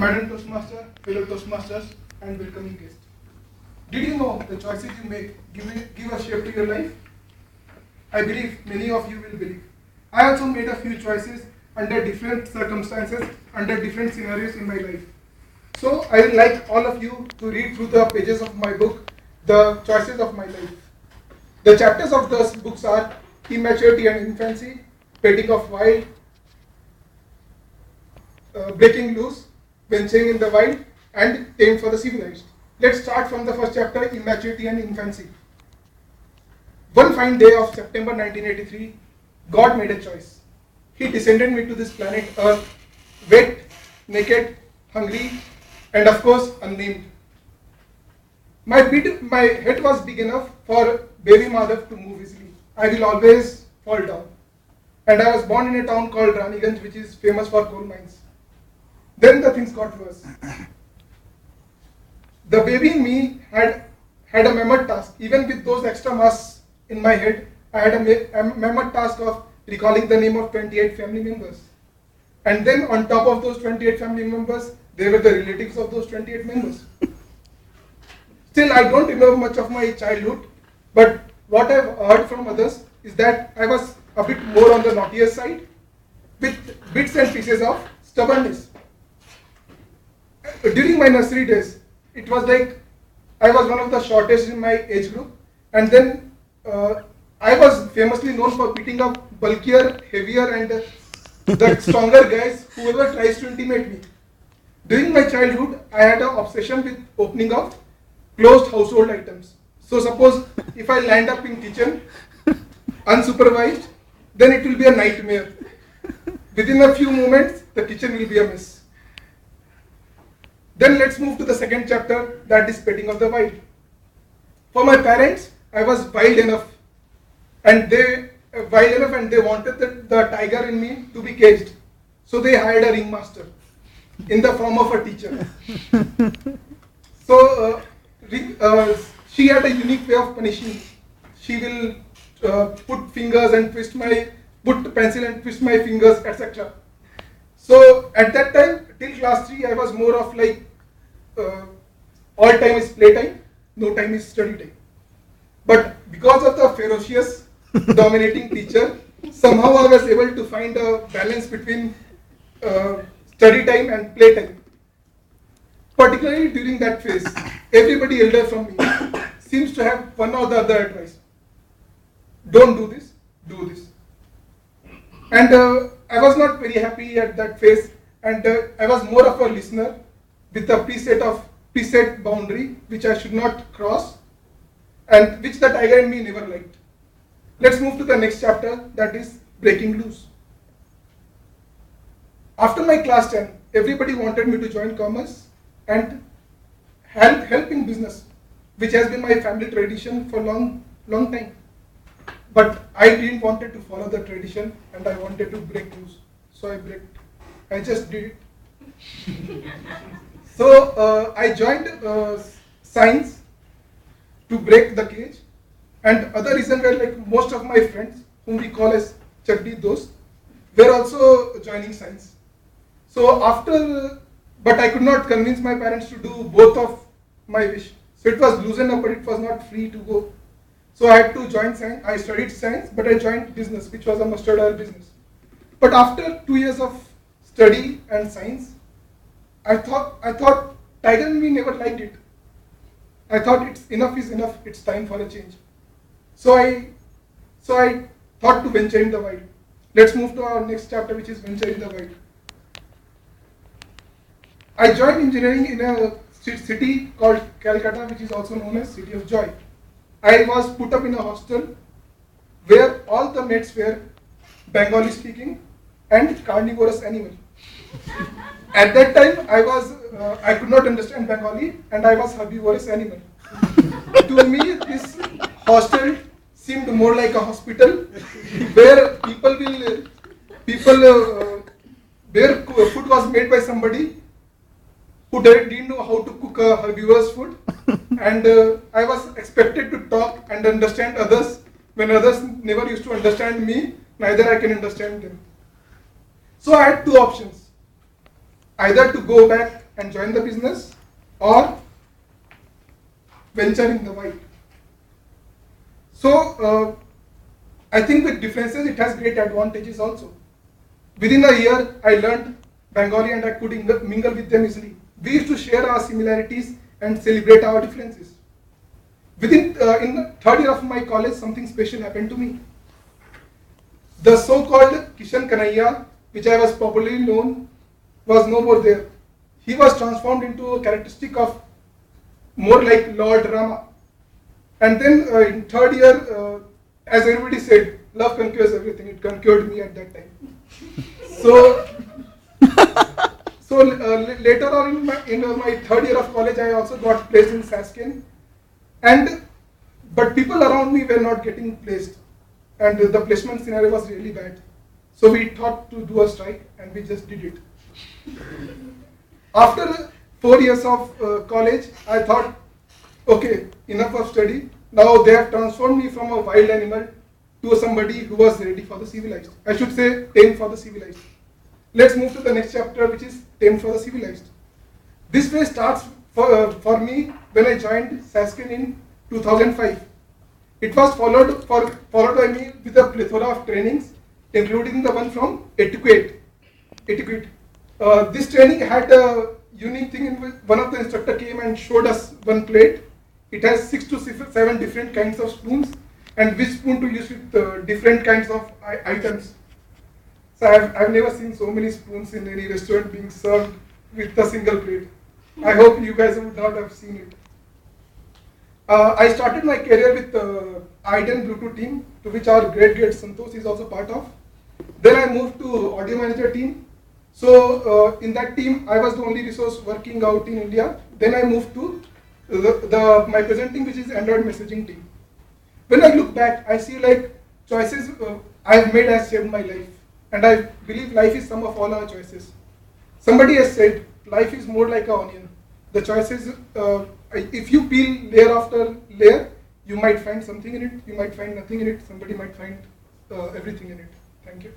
Madam Toastmaster, fellow Toastmasters, and welcoming guests. Did you know the choices you make give a shape to your life? I believe many of you will believe. I also made a few choices under different circumstances, under different scenarios in my life. So I would like all of you to read through the pages of my book, The Choices of My Life. The chapters of those books are Immaturity and Infancy, Petting of Wild, Breaking Loose, Venturing in the Wild, and Tamed for the Civilized. Let's start from the first chapter, Immaturity and Infancy. One fine day of September 1983, God made a choice. He descended me to this planet Earth, wet, naked, hungry, and of course, unnamed. My head was big enough for baby Madhav to move easily. I will always fall down. And I was born in a town called Raniganj, which is famous for coal mines. Then the things got worse. The baby in me had a mammoth task. Even with those extra mass in my head, I had a mammoth task of recalling the name of 28 family members. And then on top of those 28 family members, they were the relatives of those 28 members. Still, I don't remember much of my childhood, but what I've heard from others is that I was a bit more on the naughtier side, with bits and pieces of stubbornness. During my nursery days, it was like I was one of the shortest in my age group, and then I was famously known for beating up bulkier, heavier, and the stronger guys whoever tries to intimidate me. During my childhood, I had an obsession with opening of closed household items. So suppose if I land up in kitchen unsupervised, then it will be a nightmare. Within a few moments, the kitchen will be a mess. Then let's move to the second chapter, that is Petting of the Wild. For my parents, I was wild enough, and they wanted the tiger in me to be caged. So they hired a ringmaster in the form of a teacher. So she had a unique way of punishing. She will put pencil and twist my fingers, etc. So at that time, till class 3, I was more of like all time is playtime, no time is study time. But because of the ferocious, dominating teacher, somehow I was able to find a balance between study time and play time. Particularly during that phase, everybody elder from me seems to have one or the other advice. Don't do this, do this. And I was not very happy at that phase, and I was more of a listener with a preset boundary which I should not cross, and which the tiger in me never liked. Let's move to the next chapter, that is Breaking Loose. After my class 10, everybody wanted me to join commerce and help in business, which has been my family tradition for long time. But I didn't want to follow the tradition, and I wanted to break loose. So I just did it. So I joined science to break the cage, and other reason were like most of my friends, whom we call as Chaddi Dost, were also joining science. So but I could not convince my parents to do both of my wish. So it was loosened up, but it was not free to go. So I had to join science. I studied science, but I joined business, which was a mustard oil business. But after 2 years of study and science, I thought tiger in me never liked it. I thought enough is enough. It's time for a change. So I thought to venture in the wild. Let's move to our next chapter, which is Venture in the Wild. I joined engineering in a city called Calcutta, which is also known as City of Joy. I was put up in a hostel where all the mates were Bengali speaking and carnivorous animal. At that time, I could not understand Bengali, and I was herbivorous animal. To me, this hostel seemed more like a hospital where where food was made by somebody who didn't know how to cook a herbivorous food, and I was expected to talk and understand others when others never used to understand me, neither I can understand them. So I had two options, either to go back and join the business, or venture in the white. So I think with differences it has great advantages also. Within a year I learned Bengali and I could mingle with them easily. We used to share our similarities and celebrate our differences. In the third year of my college, something special happened to me. The so-called Kishan Kanhaiya, which I was popularly known, was no more there. He was transformed into a characteristic of more like Lord Rama. And then in third year, as everybody said, love conquers everything. It conquered me at that time. Later on in my third year of college, I also got placed in Saskin. But people around me were not getting placed, and the placement scenario was really bad. So we thought to do a strike, and we just did it. After 4 years of college, I thought, okay, enough of study. Now they have transformed me from a wild animal to somebody who was ready for the civilized. I should say, tamed for the civilized. Let's move to the next chapter, which is tamed for the civilized. This phase starts for me when I joined Saskin in 2005. It was followed by me with a plethora of trainings, including the one from etiquette. This training had a unique thing in which one of the instructor came and showed us one plate. It has 6 to 7 different kinds of spoons, and which spoon to use with different kinds of items. So I've never seen so many spoons in any restaurant being served with a single plate. I hope you guys would not have seen it. I started my career with the IDEN Bluetooth team, to which our great Santosh is also part of. Then I moved to audio manager team. So in that team, I was the only resource working out in India. Then I moved to my present team, which is Android messaging team. When I look back, I see like choices I've made has shaped my life. And I believe life is sum of all our choices. Somebody has said, life is more like an onion. The choices, if you peel layer after layer, you might find something in it, you might find nothing in it, somebody might find everything in it. Thank you.